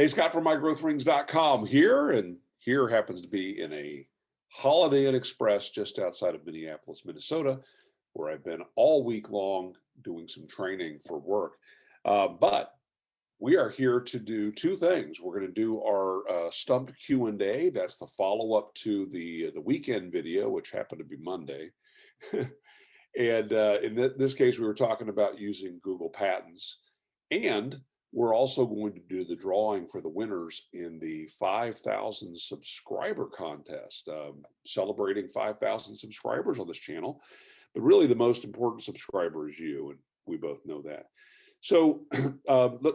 Hey, Scott from MyGrowthRings.com here, and here happens to be in a Holiday Inn Express just outside of Minneapolis, Minnesota, where I've been all week long doing some training for work. But we are here to do two things. We're going to do our Stump Q&A. That's the follow-up to the weekend video, which happened to be Monday. And in this case, we were talking about using Google Patents, and we're also going to do the drawing for the winners in the 5,000 subscriber contest, celebrating 5,000 subscribers on this channel. But really the most important subscriber is you, and we both know that. So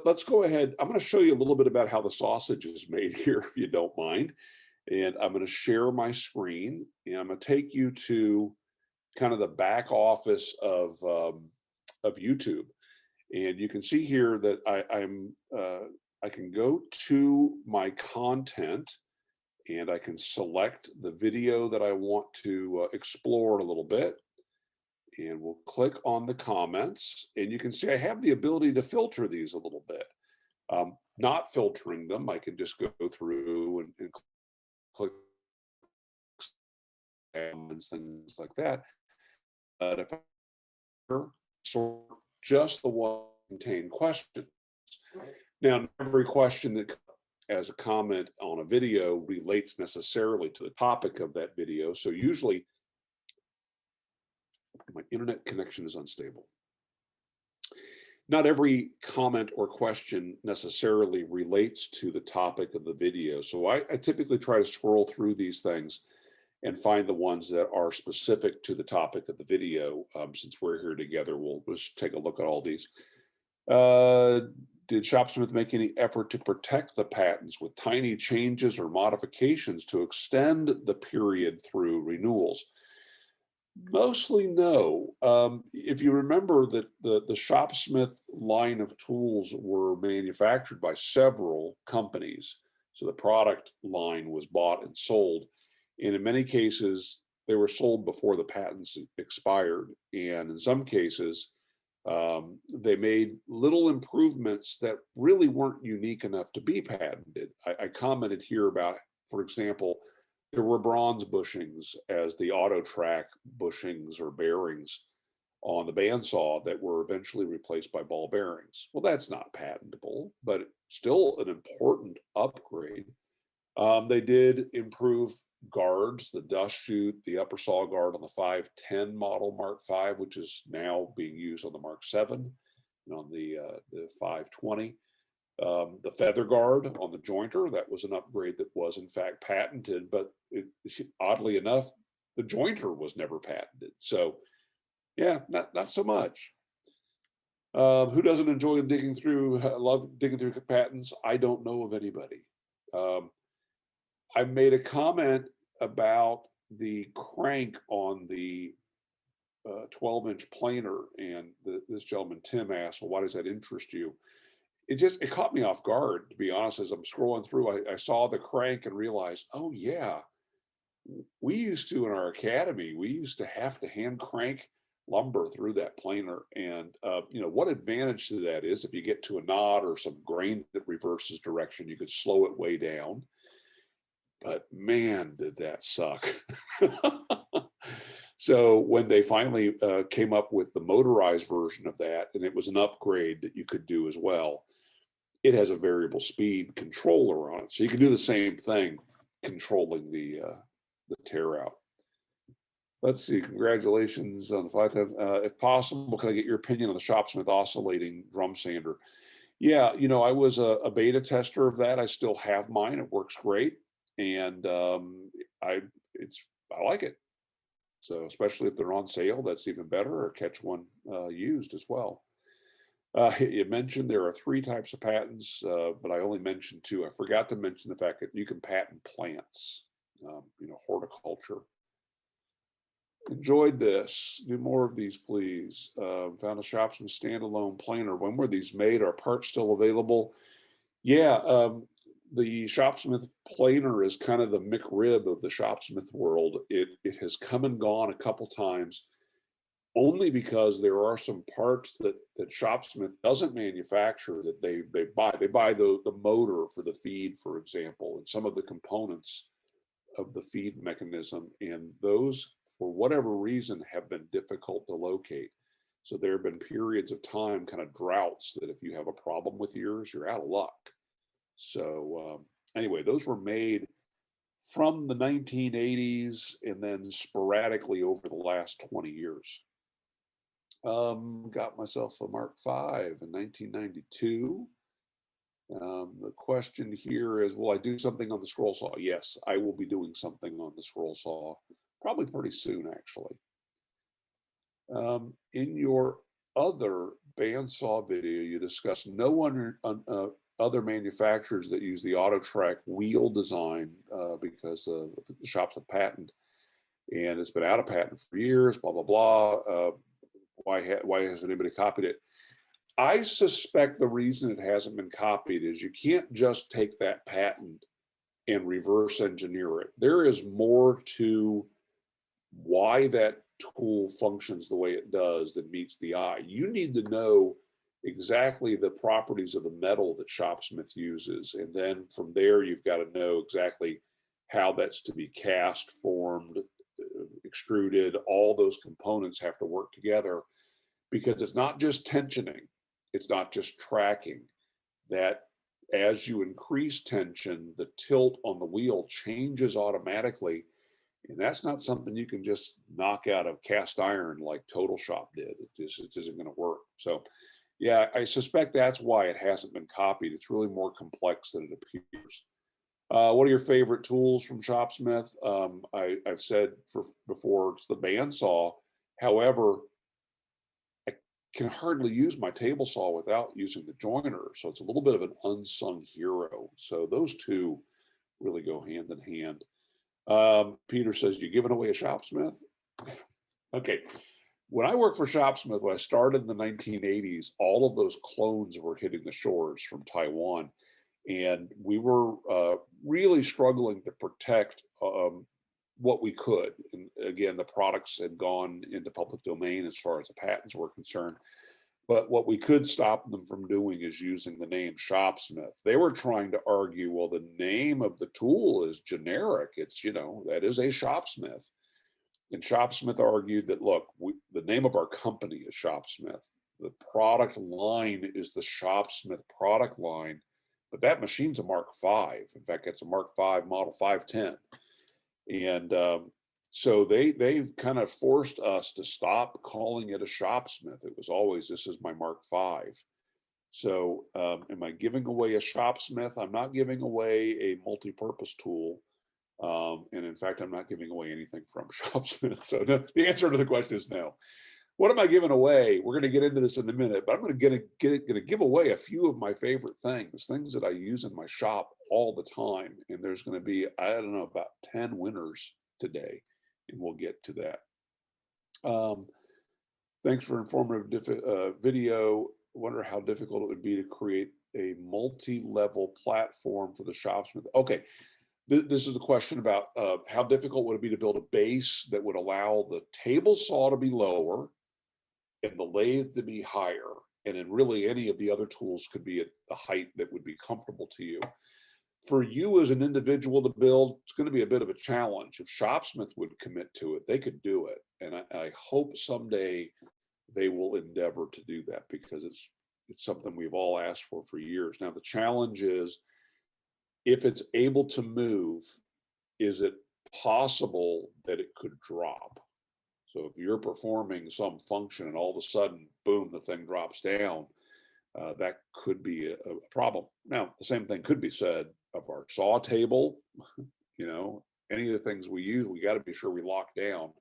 let's go ahead. I'm going to show you a little bit about how the sausage is made here, if you don't mind. And I'm going to share my screen, and I'm going to take you to kind of the back office of YouTube. And you can see here that I can go to my content, and I can select the video that I want to explore a little bit. And we'll click on the comments, and you can see I have the ability to filter these a little bit. Not filtering them, I can just go through and click and things like that. But if I sort just the one contain questions. Now, every question that as a comment on a video relates necessarily to the topic of that video. So usually my internet connection is unstable. Not every comment or question necessarily relates to the topic of the video. So I typically try to scroll through these things and find the ones that are specific to the topic of the video. Since we're here together, we'll just take a look at all these. Did Shopsmith make any effort to protect the patents with tiny changes or modifications to extend the period through renewals? Mostly no. If you remember that the Shopsmith line of tools were manufactured by several companies. So the product line was bought and sold. And in many cases, they were sold before the patents expired. And in some cases, they made little improvements that really weren't unique enough to be patented. I commented here about, for example, there were bronze bushings as the auto track bushings or bearings on the bandsaw that were eventually replaced by ball bearings. Well, that's not patentable, but still an important upgrade. They did improve guards, the dust chute, the upper saw guard on the 510 model Mark V, which is now being used on the Mark VII and on the 520. The feather guard on the jointer, that was an upgrade that was in fact patented, but oddly enough, the jointer was never patented. So yeah, not so much. Who doesn't enjoy digging through, love digging through patents? I don't know of anybody. I made a comment about the crank on the 12-inch planer, and this gentleman, Tim, asked, well, why does that interest you? It caught me off guard, to be honest. As I'm scrolling through, I saw the crank and realized, oh yeah, we used to, in our academy, we used to have to hand crank lumber through that planer. And you know, what advantage to that is if you get to a knot or some grain that reverses direction, you could slow it way down. But man, did that suck. So when they finally came up with the motorized version of that, and it was an upgrade that you could do as well, it has a variable speed controller on it. So you can do the same thing, controlling the tear out. Let's see, congratulations on the 5,000. If possible, can I get your opinion on the Shopsmith oscillating drum sander? Yeah, you know, I was a beta tester of that. I still have mine. It works great. And I like it. So especially if they're on sale, that's even better, or catch one used as well. You mentioned there are 3 types of patents, but I only mentioned 2. I forgot to mention the fact that you can patent plants, you know, horticulture. Enjoyed this. Do more of these, please. Found a Shopsmith standalone planer. When were these made? Are parts still available? Yeah, the Shopsmith planer is kind of the McRib of the Shopsmith world. It has come and gone a couple times. only because there are some parts that Shopsmith doesn't manufacture that they buy. They buy the motor for the feed, for example, and some of the components of the feed mechanism, and those, for whatever reason, have been difficult to locate. So there have been periods of time, kind of droughts, that if you have a problem with yours, you're out of luck. So anyway, those were made from the 1980s and then sporadically over the last 20 years. Got myself a Mark V in 1992. The question here is, will I do something on the scroll saw? Yes, I will be doing something on the scroll saw, probably pretty soon, actually. In your other bandsaw video, you discussed other manufacturers that use the AutoTrack wheel design because the shop's a patent, and it's been out of patent for years, blah, blah, blah. Why hasn't anybody copied it? I suspect the reason it hasn't been copied is you can't just take that patent and reverse engineer it. There is more to why that tool functions the way it does than meets the eye. You need to know exactly the properties of the metal that Shopsmith uses. And then from there, you've got to know exactly how that's to be cast, formed, extruded. All those components have to work together, because it's not just tensioning. It's not just tracking. That as you increase tension, the tilt on the wheel changes automatically. And that's not something you can just knock out of cast iron like Total Shop did. It isn't going to work. So yeah, I suspect that's why it hasn't been copied. It's really more complex than it appears. What are your favorite tools from Shopsmith? I've said before, it's the bandsaw. However, I can hardly use my table saw without using the joiner. So it's a little bit of an unsung hero. So those two really go hand in hand. Peter says, you giving away a Shopsmith? Okay. When I worked for Shopsmith, when I started in the 1980s, all of those clones were hitting the shores from Taiwan. And we were really struggling to protect what we could. And again, the products had gone into public domain as far as the patents were concerned. But what we could stop them from doing is using the name Shopsmith. They were trying to argue, well, the name of the tool is generic. It's, that is a Shopsmith. And Shopsmith argued that, look, the name of our company is Shopsmith. The product line is the Shopsmith product line, but that machine's a Mark V. In fact, it's a Mark V model 510. And so they've kind of forced us to stop calling it a Shopsmith. It was always, this is my Mark V. So am I giving away a Shopsmith? I'm not giving away a multi-purpose tool. And in fact, I'm not giving away anything from Shopsmith. So the answer to the question is no. What am I giving away? We're going to get into this in a minute, but I'm going to give away a few of my favorite things that I use in my shop all the time. And there's going to be, I don't know, about 10 winners today, and we'll get to that. Thanks for informative video. I wonder how difficult it would be to create a multi-level platform for the Shopsmith. Okay. This is a question about how difficult would it be to build a base that would allow the table saw to be lower and the lathe to be higher, and then really any of the other tools could be at the height that would be comfortable to you. For you as an individual to build, it's going to be a bit of a challenge. If Shopsmith would commit to it, they could do it, and I hope someday they will endeavor to do that, because it's something we've all asked for years. Now the challenge is, if it's able to move, is it possible that it could drop? So if you're performing some function and all of a sudden, boom, the thing drops down, that could be a problem. Now, the same thing could be said of our saw table. Any of the things we use, we got to be sure we lock down.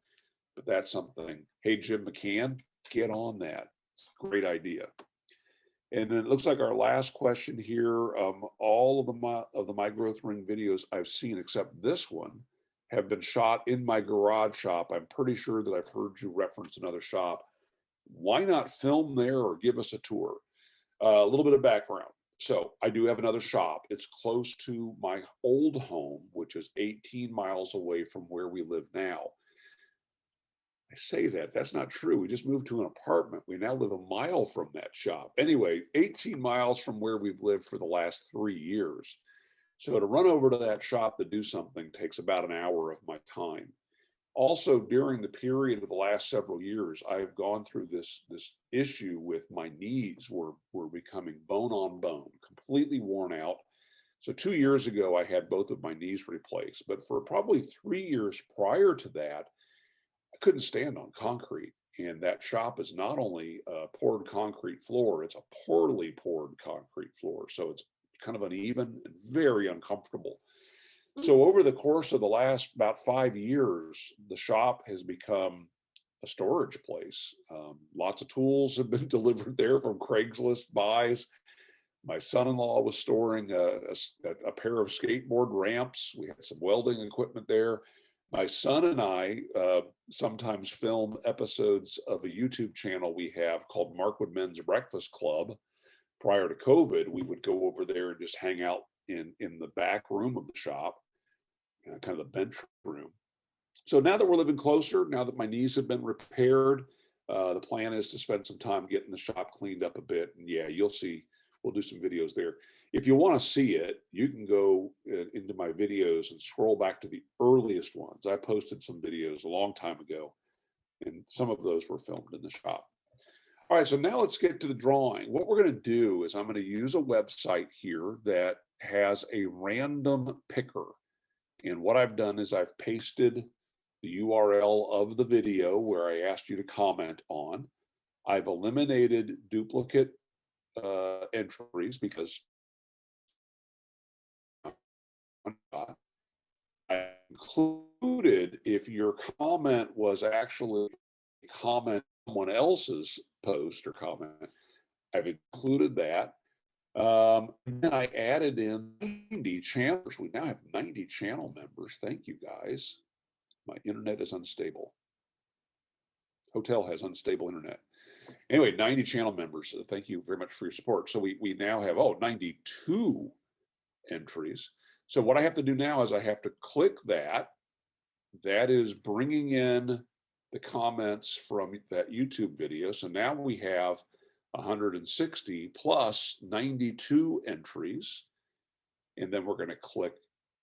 But that's something, hey, Jim McCann, get on that. It's a great idea. And then it looks like our last question here, all of the My Growth Ring videos I've seen, except this one, have been shot in my garage shop. I'm pretty sure that I've heard you reference another shop. Why not film there or give us a tour? A little bit of background. So I do have another shop. It's close to my old home, which is 18 miles away from where we live now. I say that's not true. We just moved to an apartment. We now live a mile from that shop. Anyway, 18 miles from where we've lived for the last 3 years. So to run over to that shop to do something takes about an hour of my time. Also, during the period of the last several years, I've gone through this issue with my knees were becoming bone on bone, completely worn out. So 2 years ago, I had both of my knees replaced, but for probably 3 years prior to that, I couldn't stand on concrete. And that shop is not only a poured concrete floor, it's a poorly poured concrete floor. So it's kind of uneven and very uncomfortable. So over the course of the last about 5 years, the shop has become a storage place. Lots of tools have been delivered there from Craigslist buys. My son-in-law was storing a pair of skateboard ramps. We had some welding equipment there. My son and I sometimes film episodes of a YouTube channel we have called Markwood Men's Breakfast Club. Prior to COVID, we would go over there and just hang out in the back room of the shop, kind of the bench room. So now that we're living closer, now that my knees have been repaired, the plan is to spend some time getting the shop cleaned up a bit. And yeah, you'll see, we'll do some videos there. If you want to see it, you can go into my videos and scroll back to the earliest ones. I posted some videos a long time ago, and some of those were filmed in the shop. All right, so now let's get to the drawing. What we're going to do is I'm going to use a website here that has a random picker. And what I've done is I've pasted the URL of the video where I asked you to comment on. I've eliminated duplicate entries because I included if your comment was actually a comment on someone else's post or comment, I've included that. And then I added in 90 channels. We now have 90 channel members. Thank you, guys. My internet is unstable. Hotel has unstable internet. Anyway, 90 channel members. So thank you very much for your support. So we now have, 92 entries. So what I have to do now is I have to click that. That is bringing in the comments from that YouTube video. So now we have 160 plus 92 entries. And then we're going to click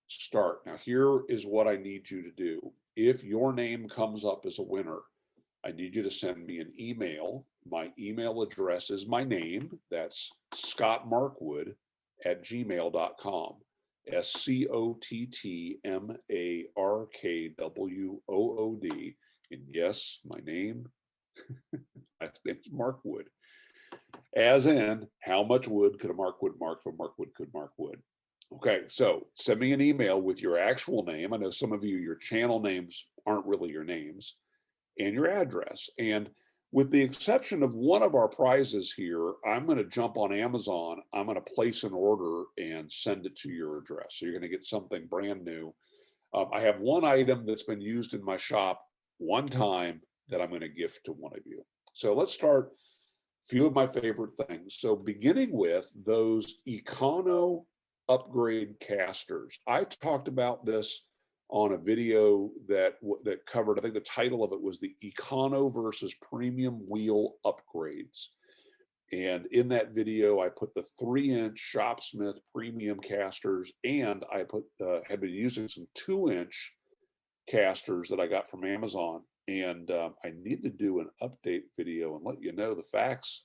start. Now here is what I need you to do. If your name comes up as a winner, I need you to send me an email. My email address is my name. That's scottmarkwood@gmail.com. SCOTTMARKWOOD. And yes, my name, my name's Markwood. As in, how much wood could a Markwood mark if a Markwood could mark wood? Okay, so send me an email with your actual name. I know some of you, your channel names aren't really your names, and your address. And with the exception of one of our prizes here, I'm going to jump on Amazon. I'm going to place an order and send it to your address. So you're going to get something brand new. I have one item that's been used in my shop one time that I'm going to gift to one of you. So let's start a few of my favorite things. So beginning with those Econo upgrade casters. I talked about this on a video that covered, I think the title of it was the Econo versus Premium Wheel Upgrades. And in that video, I put the 3-inch Shopsmith premium casters, and I had been using some 2-inch casters that I got from Amazon. And I need to do an update video and let you know the facts.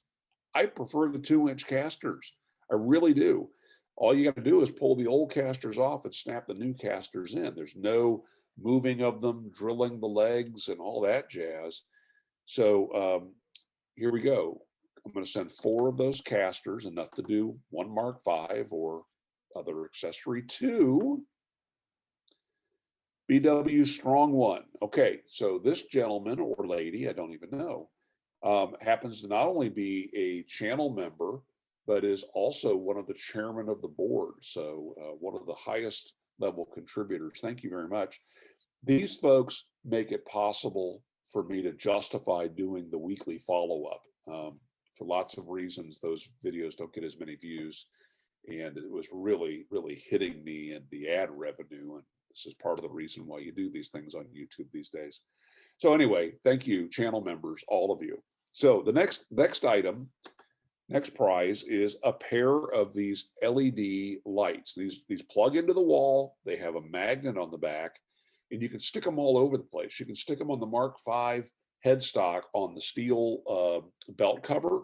I prefer the 2-inch casters. I really do. All you got to do is pull the old casters off and snap the new casters in. There's no moving of them, drilling the legs and all that jazz. So here we go. I'm going to send 4 of those casters, enough to do 1 Mark V or other accessory, to BW Strong 1. Okay, so this gentleman or lady, I don't even know, happens to not only be a channel member, but is also one of the chairman of the board. So one of the highest level contributors. Thank you very much. These folks make it possible for me to justify doing the weekly follow-up. For lots of reasons, those videos don't get as many views. And it was really, really hitting me in the ad revenue. And This is part of the reason why you do these things on YouTube these days. So anyway, thank you, channel members, all of you. So the next item, next prize is a pair of these LED lights. These plug into the wall. They have a magnet on the back, and you can stick them all over the place. You can stick them on the Mark V headstock on the steel belt cover.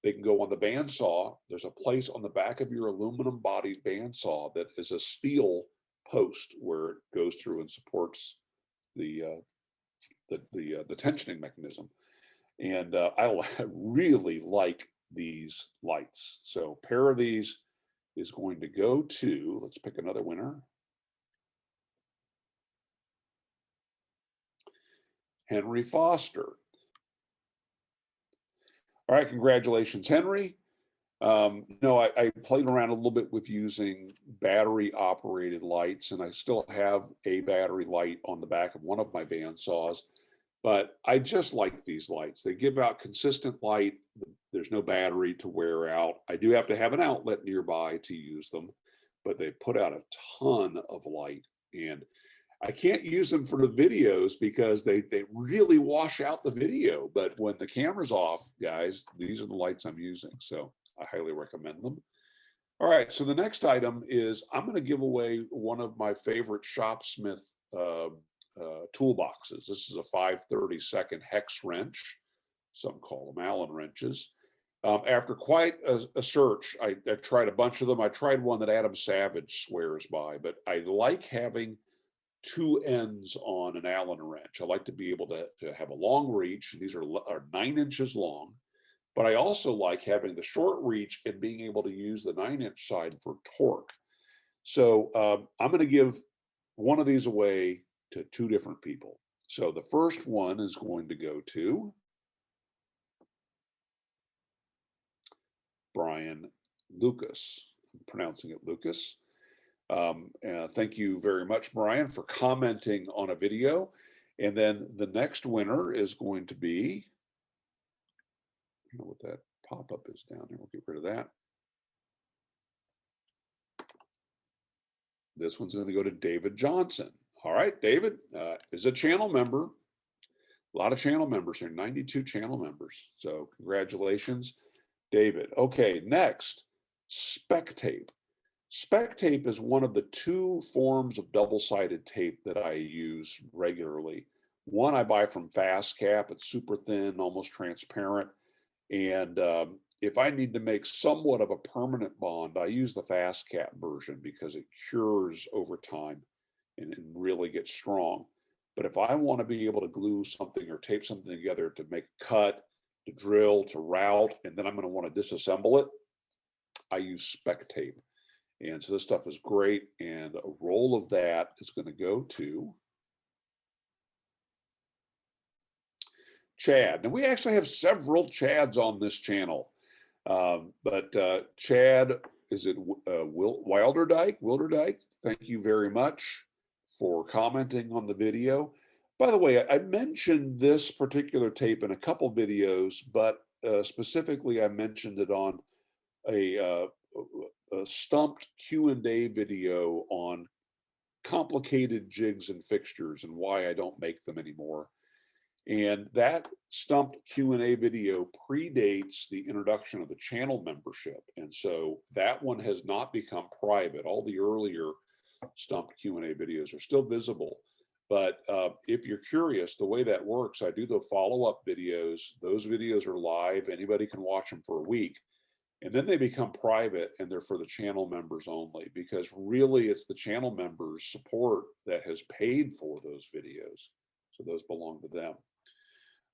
They can go on the bandsaw. There's a place on the back of your aluminum bodied bandsaw that is a steel post where it goes through and supports the tensioning mechanism. And I really like these lights. So a pair of these is going to go to, let's pick another winner. Henry Foster. All right, congratulations, Henry. I played around a little bit with using battery operated lights, and I still have a battery light on the back of one of my bandsaws, but I just like these lights. They give out consistent light. There's no battery to wear out. I do have to have an outlet nearby to use them, but they put out a ton of light, and I can't use them for the videos because they really wash out the video. But when the camera's off, guys, these are the lights I'm using. So I highly recommend them. All right, so the next item is I'm going to give away one of my favorite Shopsmith toolboxes. This is a 5/32 hex wrench. Some call them Allen wrenches. After quite a search, I tried a bunch of them. I tried one that Adam Savage swears by, but I like having two ends on an Allen wrench. I like to be able to have a long reach. These are 9 inches long, but I also like having the short reach and being able to use the 9-inch side for torque. So I'm going to give one of these away to 2 different people. So the first one is going to go to Brian Lucas. I'm pronouncing it Lucas. Thank you very much, Brian, for commenting on a video. And then the next winner is going to be, I don't know what that pop-up is down there. We'll get rid of that. This one's going to go to David Johnson. All right, David is a channel member. A lot of channel members here, 92 channel members. So congratulations, David. Okay, next, spec tape. Spec tape is one of the 2 forms of double-sided tape that I use regularly. One I buy from Fast Cap. It's super thin, almost transparent. And if I need to make somewhat of a permanent bond, I use the Fast Cap version because it cures over time and really gets strong. But if I want to be able to glue something or tape something together to make a cut, to drill, to route, and then I'm going to want to disassemble it, I use spec tape. And so this stuff is great, and a roll of that is going to go to Chad. Now, we actually have several Chads on this channel, but Chad, is it Wilderdike? Thank you very much for commenting on the video. By the way, I mentioned this particular tape in a couple videos, but specifically I mentioned it on a stumped Q&A video on complicated jigs and fixtures and why I don't make them anymore. And that stumped Q&A video predates the introduction of the channel membership. And so that one has not become private. All the earlier stumped Q&A videos are still visible. But if you're curious, the way that works, I do the follow-up videos. Those videos are live. Anybody can watch them for a week. And then they become private and they're for the channel members only, because really it's the channel members' support that has paid for those videos. So those belong to them.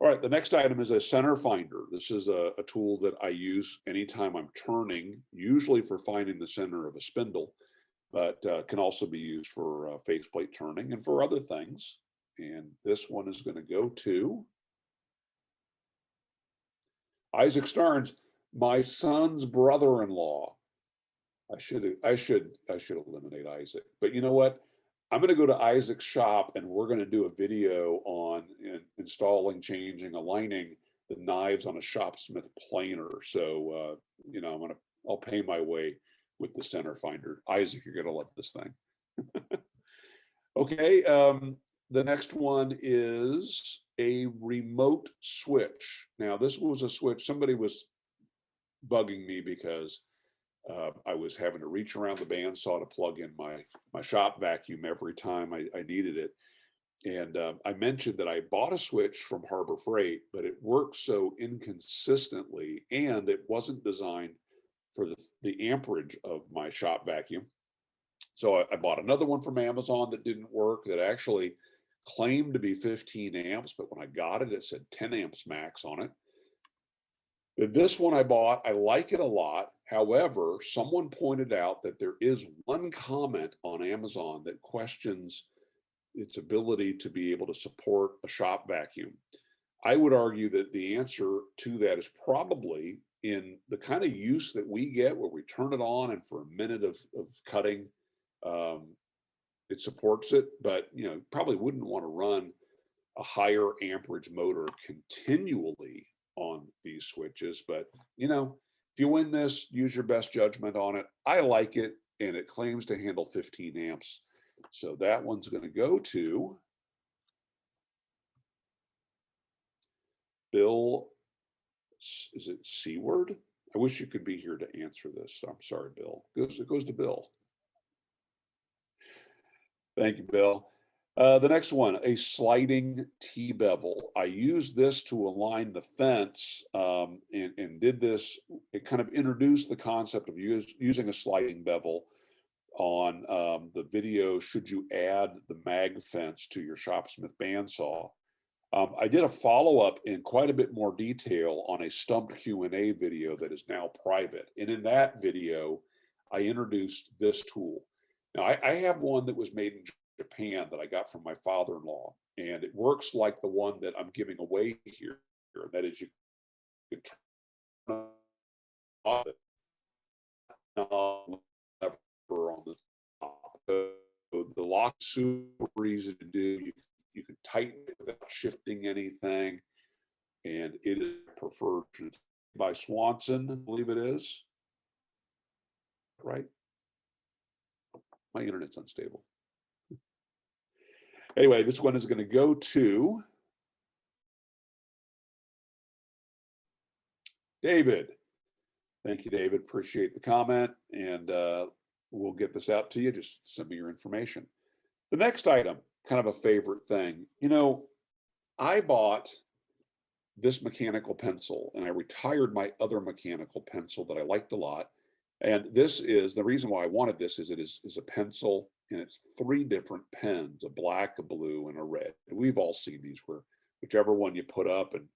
All right, the next item is a center finder. This is a tool that I use anytime I'm turning, usually for finding the center of a spindle, but can also be used for faceplate turning and for other things. And this one is going to go to Isaac Starnes, my son's brother-in-law. I should eliminate Isaac, but you know what? I'm going to go to Isaac's shop and we're going to do a video on installing, changing, aligning the knives on a Shopsmith planer. So, I'll pay my way with the center finder. Isaac, you're going to love this thing. Okay, the next one is a remote switch. Now, this was a switch, somebody was bugging me because I was having to reach around the bandsaw to plug in my shop vacuum every time I needed it. And I mentioned that I bought a switch from Harbor Freight, but it worked so inconsistently, and it wasn't designed for the amperage of my shop vacuum. So I bought another one from Amazon that didn't work, that actually claimed to be 15 amps, but when I got it, it said 10 amps max on it. This one I bought, I like it a lot. However, someone pointed out that there is one comment on Amazon that questions its ability to be able to support a shop vacuum. I would argue that the answer to that is probably in the kind of use that we get where we turn it on and for a minute of cutting, um, it supports it, but probably wouldn't want to run a higher amperage motor continually on these switches. But if you win this, use your best judgment on it. I like it, and it claims to handle 15 amps. So that one's going to go to Bill. Is it Seward? I wish you could be here to answer this. I'm sorry, Bill. It goes to Bill. Thank you, Bill. The next one, a sliding T-bevel. I used this to align the fence, and did this. It kind of introduced the concept of using a sliding bevel on the video, should you add the mag fence to your Shopsmith bandsaw. I did a follow-up in quite a bit more detail on a stumped Q&A video that is now private. And in that video, I introduced this tool. Now, I have one that was made in Japan that I got from my father-in-law, and it works like the one that I'm giving away here. That is, you can turn on it on the top. So the lock is super easy to do. You can tighten it without shifting anything, and it is preferred by Swanson, I believe it is. Right? My internet's unstable. Anyway, this one is going to go to David. Thank you, David. Appreciate the comment, and we'll get this out to you. Just send me your information. The next item, kind of a favorite thing. I bought this mechanical pencil, and I retired my other mechanical pencil that I liked a lot. And this is the reason why I wanted this. Is it is a pencil, and it's 3 different pens: a black, a blue, and a red. And we've all seen these, where whichever one you put up and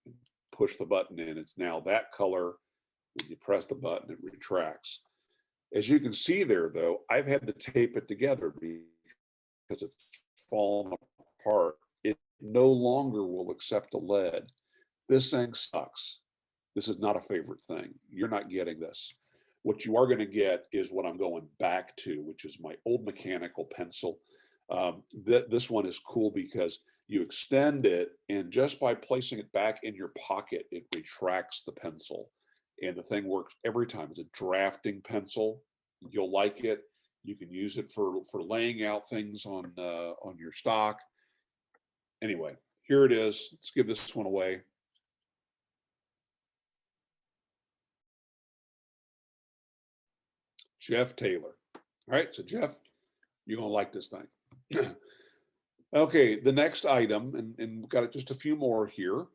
push the button in, it's now that color. When you press the button, it retracts. As you can see there, though, I've had to tape it together because it's fallen apart. It no longer will accept a lead. This thing sucks. This is not a favorite thing. You're not getting this. What you are going to get is what I'm going back to, which is my old mechanical pencil. This one is cool because you extend it, and just by placing it back in your pocket, it retracts the pencil. And the thing works every time. It's a drafting pencil. You'll like it. You can use it for laying out things on your stock. Anyway, here it is. Let's give this one away. Jeff Taylor. All right, so Jeff, you're gonna like this thing. Okay, the next item, and we've got just a few more here,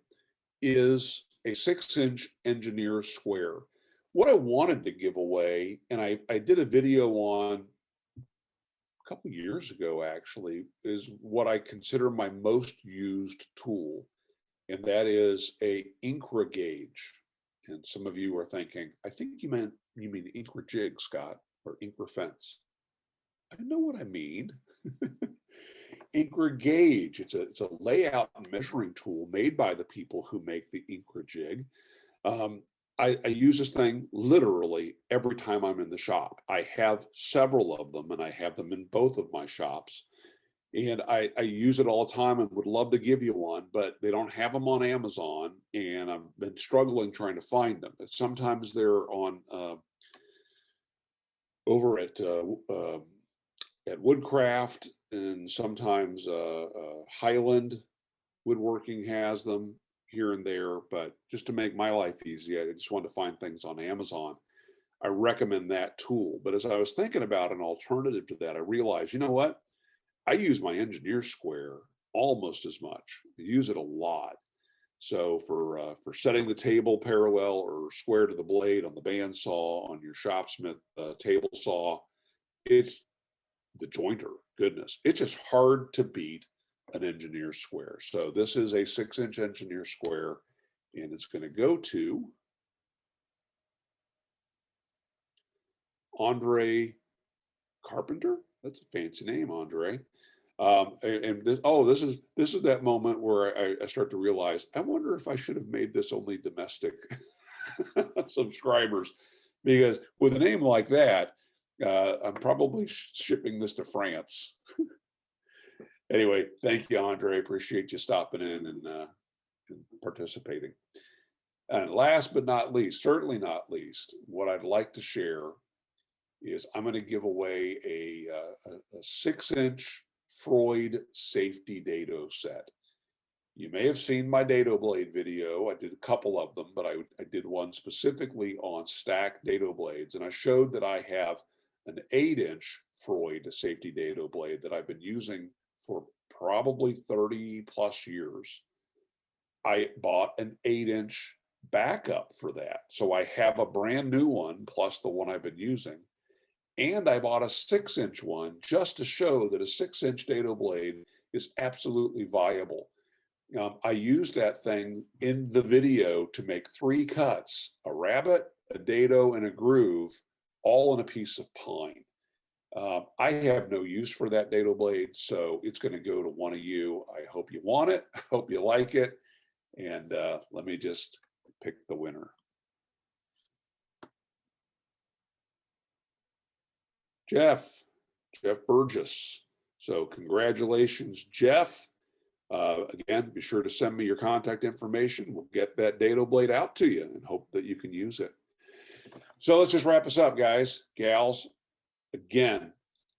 is a 6-inch engineer square. What I wanted to give away, and I did a video on a couple years ago actually, is what I consider my most used tool, and that is a Incra gauge. And some of you are thinking, I think you mean Incra jig, Scott, or Incra fence. I know what I mean. Incra gauge. It's a layout and measuring tool made by the people who make the Incra jig. I use this thing literally every time I'm in the shop. I have several of them, and I have them in both of my shops. And I use it all the time and would love to give you one, but they don't have them on Amazon, and I've been struggling trying to find them. Sometimes they're on over at at Woodcraft, and sometimes Highland Woodworking has them here and there, but just to make my life easy, I just wanted to find things on Amazon. I recommend that tool. But as I was thinking about an alternative to that, I realized, you know what? I use my engineer square almost as much. I use it a lot. So for setting the table parallel or square to the blade on the bandsaw, on your Shopsmith table saw, it's the jointer. Goodness, it's just hard to beat an engineer square. So this is a 6-inch engineer square, and it's going to go to Andre Carpenter. That's a fancy name, Andre. And this, oh, this is that moment where I start to realize, I wonder if I should have made this only domestic subscribers, because with a name like that, I'm probably shipping this to France. Anyway, thank you, Andre. Appreciate you stopping in and participating. And last but not least, certainly not least, what I'd like to share is I'm going to give away a 6-inch Freud safety dado set. You may have seen my dado blade video. I did a couple of them, but I did one specifically on stacked dado blades, and I showed that I have an 8-inch Freud safety dado blade that I've been using for probably 30 plus years. I bought an 8-inch backup for that, so I have a brand new one plus the one I've been using. And I bought a 6-inch one just to show that a 6-inch dado blade is absolutely viable. I used that thing in the video to make 3 cuts: a rabbet, a dado, and a groove, all on a piece of pine. I have no use for that dado blade, so it's going to go to one of you. I hope you want it. I hope you like it. And let me just pick the winner. Jeff Burgess. So congratulations, Jeff. Again, be sure to send me your contact information. We'll get that dado blade out to you and hope that you can use it. So let's just wrap this up, guys, gals. Again,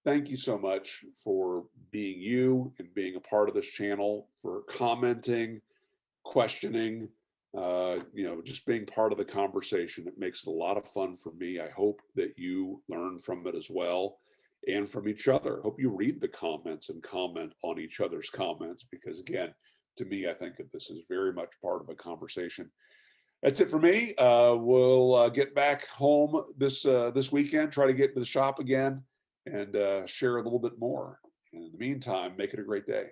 thank you so much for being you and being a part of this channel, for commenting, questioning, just being part of the conversation. It makes it a lot of fun for me. I hope that you learn from it as well, and from each other. I hope you read the comments and comment on each other's comments, because again, to me, I think that this is very much part of a conversation. That's it for me. We'll get back home this weekend, try to get to the shop again and share a little bit more. And in the meantime, make it a great day.